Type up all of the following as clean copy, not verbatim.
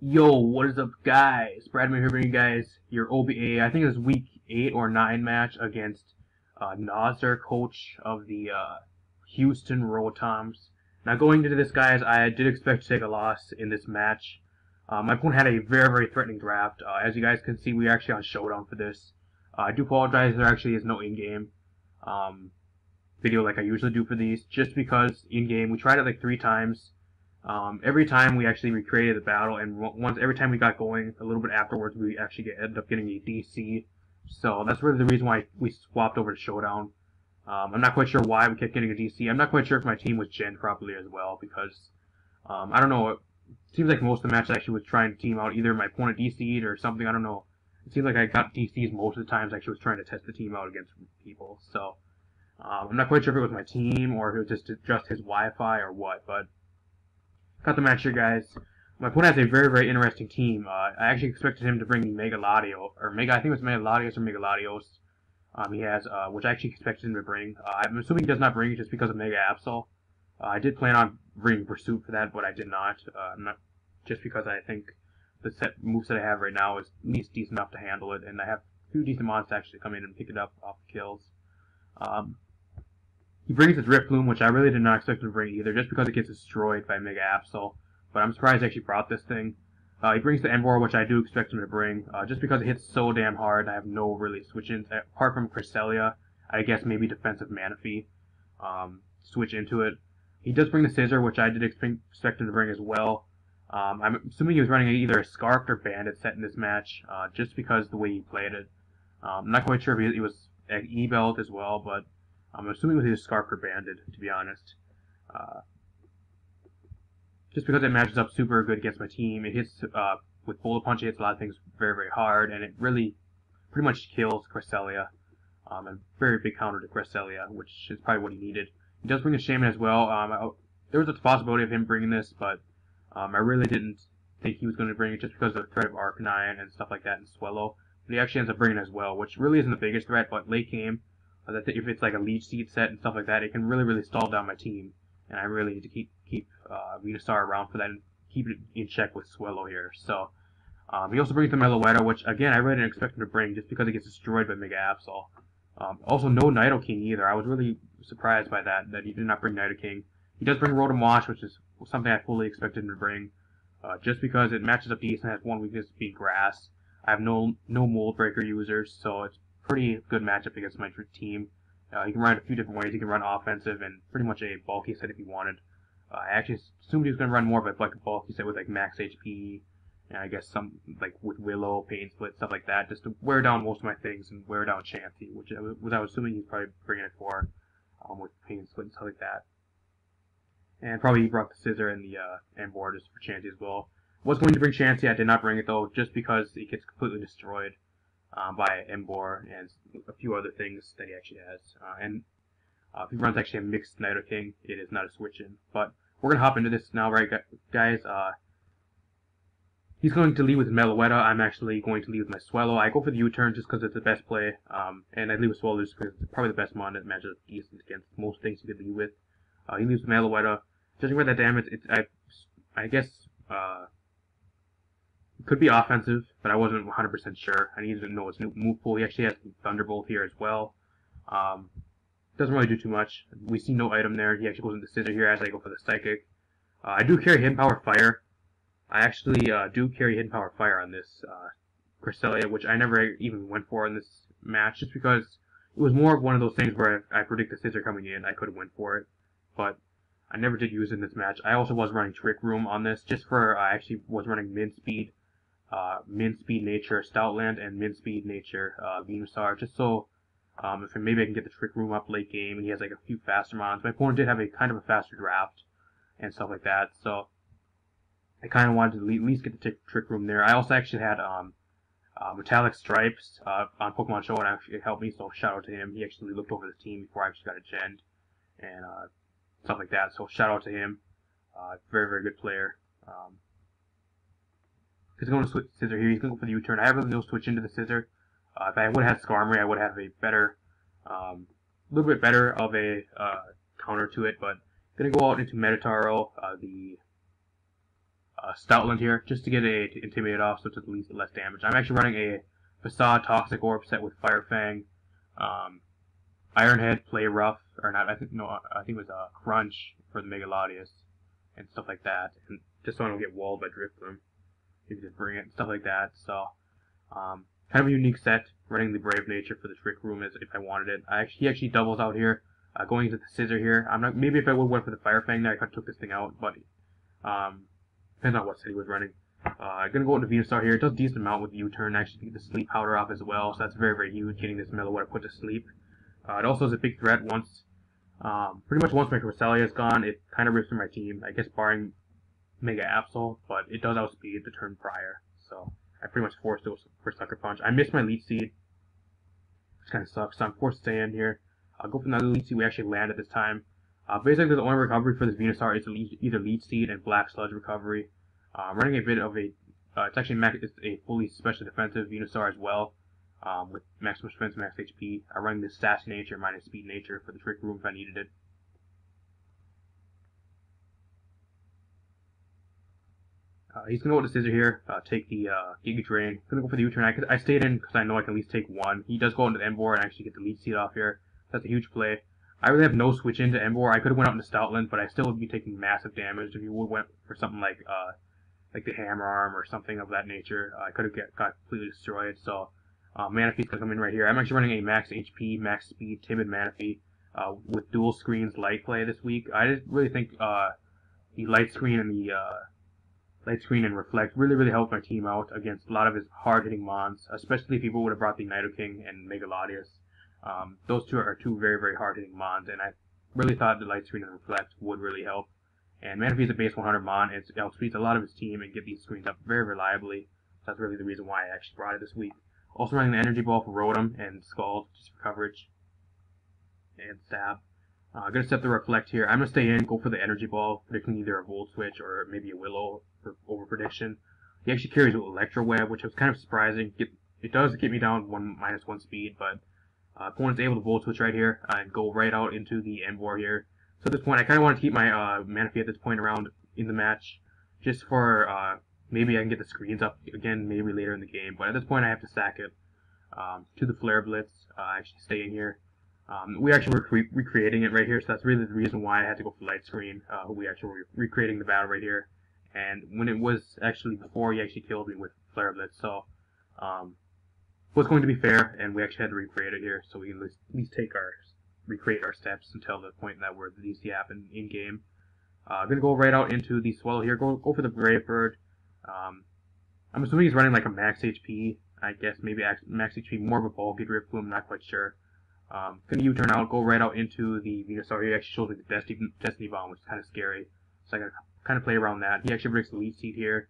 Yo, what is up, guys? Bradman here bringing you guys your OBA. I think it's week 8 or 9 match against Nozzer, coach of the Huston Rotoms. Now, going into this, guys, I did expect to take a loss in this match. My opponent had a very threatening draft. As you guys can see, we are actually on Showdown for this. I do apologize, there actually is no in-game video like I usually do for these, just because in-game, we tried it like 3 times. Every time we actually recreated the battle, and every time we got going, a little bit afterwards, we actually ended up getting a DC. So that's really the reason why we swapped over to Showdown. I'm not quite sure why we kept getting a DC. I'm not quite sure if my team was gen properly as well, because I don't know. It seems like most of the matches actually was trying to team out either my opponent DC'd or something. I don't know. It seems like I got DCs most of the times. I actually was trying to test the team out against people. So I'm not quite sure if it was my team or if it was just his Wi-Fi or what, but. Got the match here, guys. My opponent has a very interesting team. I actually expected him to bring the Mega Ladio, or Mega, I think it was Mega Latios or Mega Latios. He has, which I actually expected him to bring. I'm assuming he does not bring it just because of Mega Absol. I did plan on bringing Pursuit for that, but I did not. Not just because I think the moveset I have right now is at least decent enough to handle it, and I have a few decent mods to actually come in and pick it up off the kills. He brings his Rift Plume, which I really did not expect him to bring either, just because it gets destroyed by Mega Absol. But I'm surprised he actually brought this thing. He brings the Envor, which I do expect him to bring, just because it hits so damn hard. I have no really switch-ins. Apart from Cresselia, I guess maybe defensive Manaphy. Switch into it. He does bring the Scissor, which I did expect him to bring as well. I'm assuming he was running either a Scarfed or Bandit set in this match, just because of the way he played it. I'm not quite sure if he was E-Belt as well, but I'm assuming it was either Scarfed or Banded, to be honest. Just because it matches up super good against my team. It hits, with Bullet Punch, it hits a lot of things very hard, and it really pretty much kills Cresselia. A very big counter to Cresselia, which is probably what he needed. He does bring a Shaman as well. There was a possibility of him bringing this, but I really didn't think he was going to bring it just because of the threat of Arcanine and stuff like that and Swellow. But he actually ends up bringing it as well, which really isn't the biggest threat, but late game, if it's like a Leech Seed set and stuff like that, it can really stall down my team. And I really need to keep Venusaur around for that and keep it in check with Swellow here. So he also brings the Meloetta, which again I really didn't expect him to bring just because it gets destroyed by Mega Absol. Also no Nidoking either. I was really surprised by that he did not bring Nidoking. He does bring Rotom Wash, which is something I fully expected him to bring, just because it matches up decent. Has one weakness being Grass. I have no Mold Breaker users, so it's pretty good matchup against my team. He can run a few different ways. He can run offensive and pretty much a bulky set if he wanted. I actually assumed he was going to run more of a bulky set with like max HP, and I guess some like with Willow, Pain Split, stuff like that, just to wear down most of my things and wear down Chansey, which I was assuming he's probably bringing it for, with Pain Split and stuff like that. And probably he brought the Scissor and the Envor just for Chansey as well. Was going to bring Chansey, I did not bring it though, just because it gets completely destroyed by Envor and a few other things that he actually has. And if he runs actually a mixed Nidoking, it is not a switch-in. But we're going to hop into this now, right, guys? He's going to lead with his Meloetta. I'm actually going to lead with my Swellow. I go for the U-turn just because it's the best play. And I lead with Swellow just because it's probably the best mon that matches decent against most things you could lead with. He leads with Meloetta. Judging by that damage, I guess it could be offensive, but I wasn't 100% sure. I needed to know his new move pool. He actually has Thunderbolt here as well. Doesn't really do too much. We see no item there. He actually goes into Scissor here as I go for the Psychic. I do carry Hidden Power Fire. I actually do carry Hidden Power Fire on this Cresselia, which I never even went for in this match, just because it was more of one of those things where I predict the Scissor coming in, I could have went for it, but I never did use it in this match. I also was running Trick Room on this, just for I actually was running Min Speed Nature Stoutland and Min Speed Nature Venusaur, just so if maybe I can get the Trick Room up late game, and he has like a few faster mons. My opponent did have a kind of a faster draft and stuff like that, so I kind of wanted to at least get the Trick Room there. I also actually had Metallic Stripes on Pokemon Show, and actually helped me, so shout out to him. He actually looked over the team before I actually got a gen and stuff like that, so shout out to him. Very good player. He's going to switch Scissor here. He's going to go for the U-turn. I have really no switch into the Scissor. If I would have had Skarmory, I would have a better, little bit better of a counter to it. But I'm going to go out into Metataro, the Stoutland here, just to get to intimidate off, so it's at least less damage. I'm actually running a Facade Toxic Orb set with Fire Fang, Ironhead, Play Rough, or not, I think it was Crunch for the Megalodius, and stuff like that, and just so I don't get walled by Drifloon, if you just bring it, and stuff like that. So, kind of a unique set, running the Brave Nature for the Trick Room if I wanted it. He actually doubles out here, going into the Scissor here. Maybe if I would have went for the Fire Fang there, I could have took this thing out, but depends on what set he was running. I'm going to go into Venusaur here. It does a decent amount with U-turn, actually get the Sleep Powder off as well, so that's very, very huge, getting this Meloetta put to sleep. It also is a big threat pretty much once my Cresselia is gone, it kind of rips through my team, I guess barring Mega Absol, but it does outspeed the turn prior, so I pretty much forced it for Sucker Punch. I missed my Leech Seed, which kind of sucks, so I'm forced to stay in here. I'll go for another Leech Seed we actually landed this time. Basically, the only recovery for this Venusaur is either Leech Seed and Black Sludge recovery. Running a bit of it's a fully special defensive Venusaur as well, with maximum defense, max HP. I'm running this Sassy Nature minus Speed Nature for the Trick Room if I needed it. He's going to go with the Scissor here, take the Giga Drain. Going to go for the U-turn. I stayed in because I know I can at least take one. He does go into the Emboar and actually get the Leech Seed off here. That's a huge play. I really have no switch into Emboar. I could have went out into Stoutland, but I still would be taking massive damage if you would went for something like the Hammer Arm or something of that nature. I could have got completely destroyed. So Manaphy's going to come in right here. I'm actually running a max HP, max speed, timid Manaphy with dual screens light play this week. I just really think the light screen and the Light Screen and Reflect really helped my team out against a lot of his hard-hitting mons, especially if people would have brought the Nidoking and Megalodius. Those two are two very hard-hitting mons, and I really thought the Light Screen and Reflect would really help. And Manaphy is a base 100 mon, and it outspeeds a lot of his team and get these screens up very reliably. So that's really the reason why I actually brought it this week. Also running the Energy Ball for Rotom and Scald, just for coverage. And Stab. I'm going to set the Reflect here. I'm going to stay in, go for the Energy Ball, predicting either a Volt Switch or maybe a Willow for over prediction. He actually carries Electro Web, which was kind of surprising. It does get me down -1 speed, but opponent's able to Volt Switch right here and go right out into the Emboar here. So at this point, I kind of want to keep my Manaphy at this point around in the match, just for maybe I can get the screens up again, maybe later in the game. But at this point, I have to sack it to the Flare Blitz. Actually stay in here. We actually were recreating it right here, so that's really the reason why I had to go for Light Screen. We actually were recreating the battle right here. And when it was actually before he actually killed me with Flare Blitz, so it was going to be fair, and we actually had to recreate it here, so we can at least recreate our steps until the point that where the DC happened in game. I'm gonna go right out into the Swallow here. Go for the Brave Bird. I'm assuming he's running like a max HP. I guess maybe max HP, more of a bulky Drifloon. I'm not quite sure. Gonna U-turn out, go right out into the Venusaur. He actually shows me the Destiny Bomb, which is kind of scary. So I gotta kind of play around that. He actually breaks the Leech Seed here.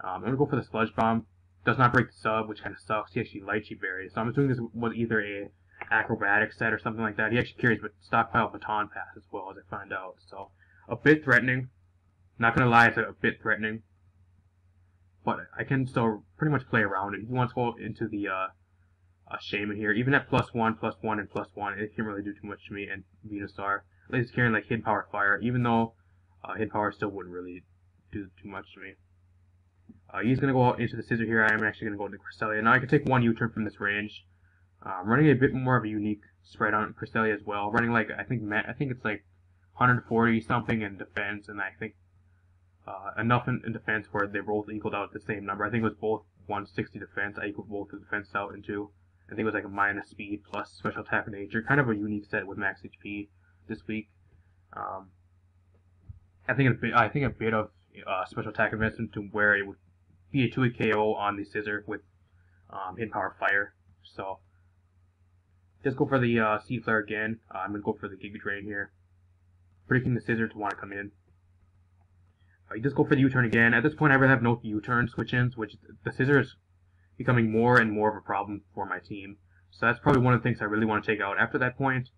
I'm gonna go for the Sludge Bomb. Does not break the sub, which kind of sucks. He actually Lychee Berries. So I'm assuming this was either a acrobatic set or something like that. He actually carries stockpile Baton Pass as well, as I find out. So a bit threatening. Not gonna lie, it's a bit threatening. But I can still pretty much play around it. He wants to go into the Shaman here. Even at +1, +1, and +1, it can't really do too much to me. And Venusaur, at least carrying like Hidden Power Fire, even though Hidden Power still wouldn't really do too much to me. He's going to go out into the Scissor here. I am actually going to go into Cresselia. Now I can take one U-turn from this range. Running a bit more of a unique spread on Cresselia as well. Running like, I think it's like 140 something in defense, and I think enough in defense where they both equaled out the same number. I think it was both 160 defense. I equaled both the defense out into. I think it was like a minus speed plus special attack of nature. Kind of a unique set with max HP this week. I think a bit of special attack investment to where it would be a 2-hit KO on the Scissor with Hidden Power Fire. So just go for the Sea Flare again. I'm going to go for the Giga Drain here. Predicting the Scissor to want to come in. You just go for the U-turn again. At this point, I really have no U-turn switch-ins, which the Scissor is becoming more and more of a problem for my team. So that's probably one of the things I really want to take out. After that point,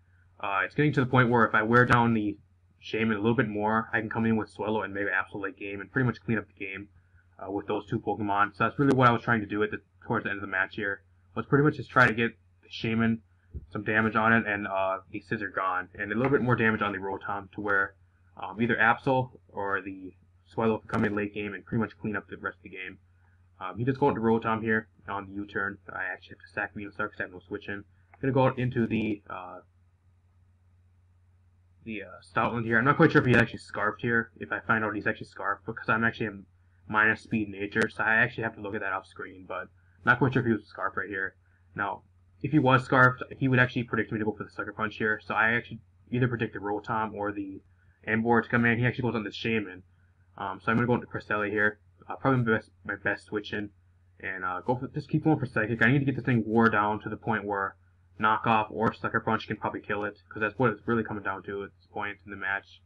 it's getting to the point where if I wear down the Shaman a little bit more, I can come in with Swallow and maybe Absol late game and pretty much clean up the game with those two Pokemon. So that's really what I was trying to do towards the end of the match here. Was pretty much just try to get the Shaman some damage on it and the Scissor gone, and a little bit more damage on the Rotom to where either Absol or the Swallow can come in late game and pretty much clean up the rest of the game. He does go into Rotom here on the U-turn. I actually have to sack Venusaur because I have no switch in. I'm going to go into the Stoutland here. I'm not quite sure if he's actually Scarfed here, if I find out he's actually Scarfed, because I'm actually a minus speed nature, so I actually have to look at that off screen, but not quite sure if he was Scarfed right here. Now, if he was Scarfed, he would actually predict me to go for the Sucker Punch here, so I actually either predict the Rotom or the Emboar to come in. He actually goes on the Shaman. So I'm going to go into Cresselia here. Probably my best switch in, and just keep going for Psychic. I need to get this thing wore down to the point where Knockoff or Sucker Punch can probably kill it, because that's what it's really coming down to at this point in the match.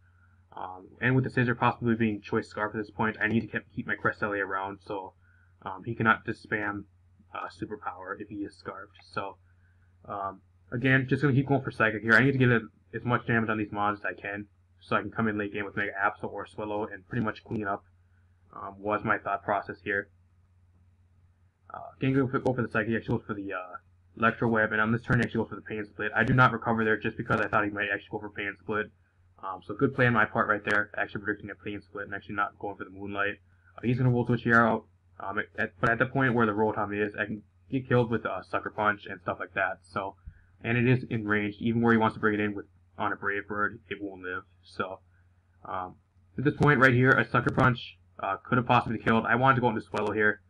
And with the Scissor possibly being Choice Scarf at this point, I need to keep my Cresselia around so he cannot just spam Superpower if he is Scarfed. So again, just going to keep going for Psychic here. I need to get as much damage on these mons as I can, so I can come in late game with Mega Absol or Swallow and pretty much clean up. Was my thought process here. Again, go for the Psychic. He actually goes for the Electro Web, and on this turn he actually goes for the Pain Split. I do not recover there just because I thought he might actually go for Pain Split. So good play on my part right there, actually predicting a Pain Split and actually not going for the Moonlight. He's going to Volt Switch here out, but at the point where the Rotom is, I can get killed with Sucker Punch and stuff like that. So, and it is in range, even where he wants to bring it in on a Brave Bird, it won't live. So, at this point right here, a Sucker Punch could have possibly killed. I wanted to go into Swallow here.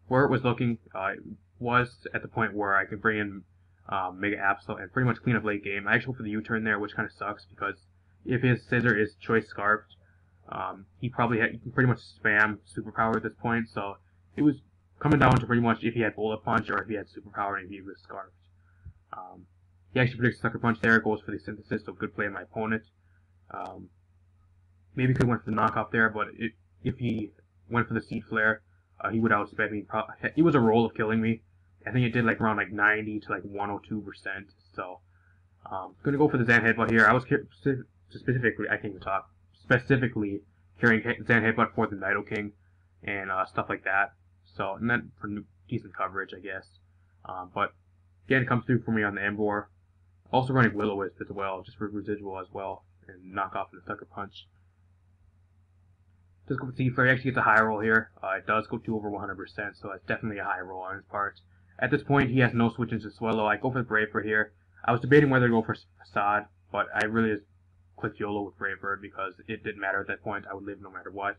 Where it was looking was at the point where I could bring in Mega Absol and pretty much clean up late game. I actually went for the U-turn there, which kind of sucks because if his Scissor is Choice Scarfed, he can pretty much spam Superpower at this point. So it was coming down to pretty much if he had Bullet Punch or if he had Superpower and if he was Scarfed. He actually predicts Sucker Punch there, goes for the Synthesis, so good play on my opponent. Maybe could have went for the Knockoff there, but if he went for the Seed Flare, he would outspec me. It was a roll of killing me. I think it did like around like 90 to like 102%. So, gonna go for the Zan Headbutt here. I was specifically carrying Zan Headbutt for the Nidoking and stuff like that. So, and then for decent coverage, I guess. But again, it comes through for me on the Emboar. Also running Will-O-Wisp as well, just for residual as well, and knock off the Sucker Punch. Just go for Seed Flare. He actually gets a high roll here. It does go to over 100%, so that's definitely a high roll on his part. At this point, he has no switch into Swallow. I go for the Brave Bird here. I was debating whether to go for Facade, but I really just clicked YOLO with Brave Bird because it didn't matter at that point. I would live no matter what.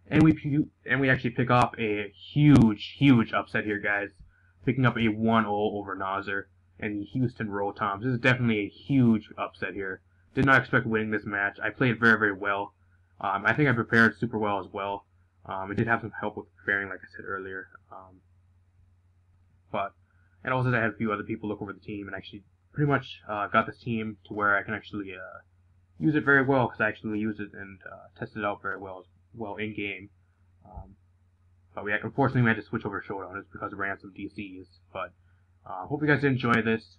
And we actually pick up a huge upset here, guys. Picking up a 1-0 over Nozzer and the Huston Rotoms. This is definitely a huge upset here. Did not expect winning this match. I played very well. I think I prepared super well as well. I did have some help with preparing, like I said earlier. And also I had a few other people look over the team and actually pretty much got this team to where I can actually use it very well because I actually used it and tested it out very well in game. But unfortunately we had to switch over Showdown just because we ran some DCs. But hope you guys enjoy this.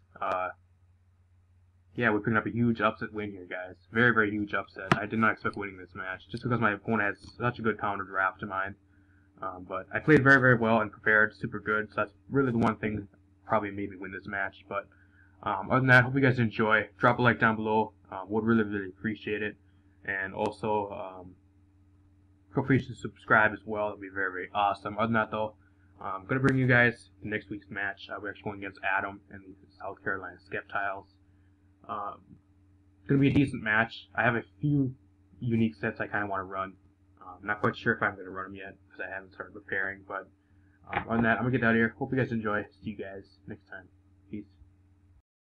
Yeah, we're picking up a huge upset win here, guys. Very huge upset. I did not expect winning this match, just because my opponent has such a good counter draft to mine. But I played very well and prepared super good, so that's really the one thing that probably made me win this match. But other than that, hope you guys enjoy. Drop a like down below. Would really appreciate it. And also, feel free to subscribe as well. That would be very awesome. Other than that, though, I'm going to bring you guys to next week's match. We're actually going against Adam and the South Carolina Skeptiles. It's going to be a decent match. I have a few unique sets I kind of want to run. I'm not quite sure if I'm going to run them yet because I haven't started preparing. But other than that, I'm going to get out of here. Hope you guys enjoy. See you guys next time. Peace.